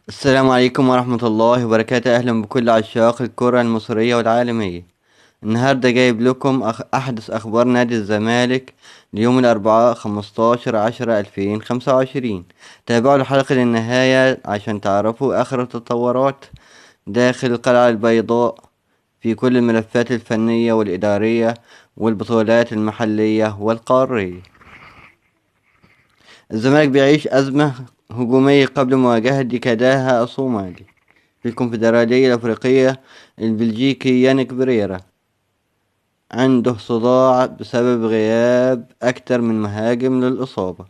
السلام عليكم ورحمة الله وبركاته. أهلا بكل عشاق الكرة المصرية والعالمية. النهاردة جايب لكم أحدث أخبار نادي الزمالك ليوم الأربعاء 15/10/2025. تابعوا الحلقة للنهاية عشان تعرفوا آخر التطورات داخل القلعة البيضاء في كل الملفات الفنية والإدارية والبطولات المحلية والقارية. الزمالك بيعيش أزمة هجومية قبل مواجهة ديكاداها الصومالي في الكونفدرالية الأفريقية. البلجيكي يانيك بريرا عنده صداع بسبب غياب أكثر من مهاجم للإصابة.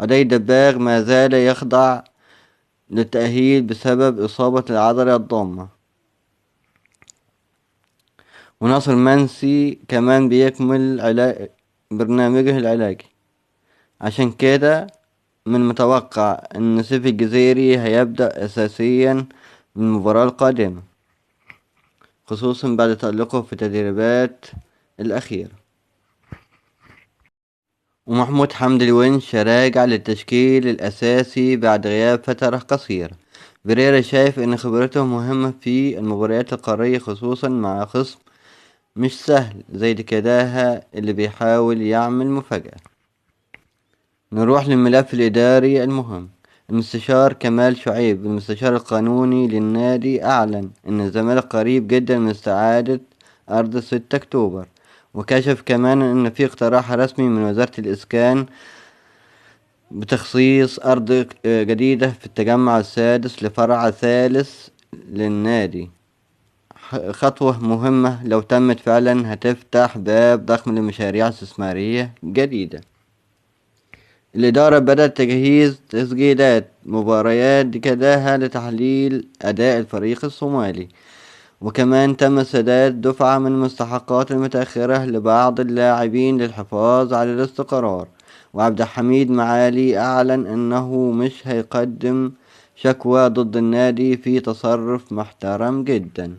علي دباغ ما زال يخضع للتأهيل بسبب إصابة العضلة الضامة. وناصر منسي كمان بيكمل برنامجه العلاجي. عشان كده من المتوقع أن سيف الجزيري هيبدأ أساسيا بالمباراة القادمة، خصوصا بعد تألقه في التدريبات الأخيرة. ومحمود حمدي الونش راجع للتشكيل الأساسي بعد غياب فترة قصيرة. بريرا شايف أن خبرته مهمة في المباريات القارية، خصوصا مع خصم مش سهل زي دكداها اللي بيحاول يعمل مفاجأة. نروح للملف الإداري المهم. المستشار كمال شعيب المستشار القانوني للنادي أعلن أن الزمالك قريب جدا من استعادة أرض 6 أكتوبر، وكشف كمان أن في اقتراح رسمي من وزارة الإسكان بتخصيص أرض جديدة في التجمع السادس لفرع ثالث للنادي. خطوة مهمة لو تمت فعلا هتفتح باب ضخم لمشاريع استثمارية جديدة. الإدارة بدأت تجهيز تسجيلات مباريات كداها لتحليل أداء الفريق الصومالي، وكمان تم سداد دفعة من المستحقات المتأخرة لبعض اللاعبين للحفاظ على الاستقرار. وعبد الحميد معالي أعلن أنه مش هيقدم شكوى ضد النادي في تصرف محترم جدا.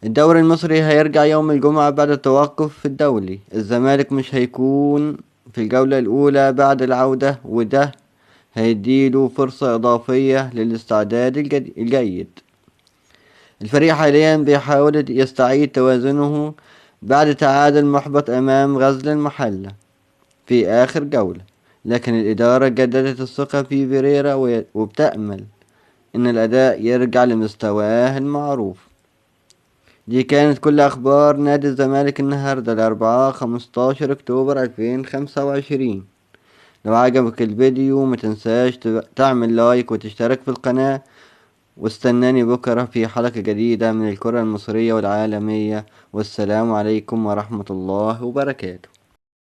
الدوري المصري هيرجع يوم الجمعة بعد التوقف الدولي. الزمالك مش هيكون في الجولة الأولى بعد العودة، وده هيديله فرصة إضافية للاستعداد الجيد. الفريق حاليا بيحاول يستعيد توازنه بعد تعادل محبط أمام غزل المحلة في آخر جولة، لكن الإدارة جددت الثقة في فيريرا وبتأمل إن الأداء يرجع لمستواه المعروف. دي كانت كل أخبار نادي الزمالك النهاردة الأربعاء 15 أكتوبر 2025. لو عجبك الفيديو متنساش تعمل لايك وتشترك في القناة، واستناني بكرة في حلقة جديدة من الكرة المصرية والعالمية. والسلام عليكم ورحمة الله وبركاته.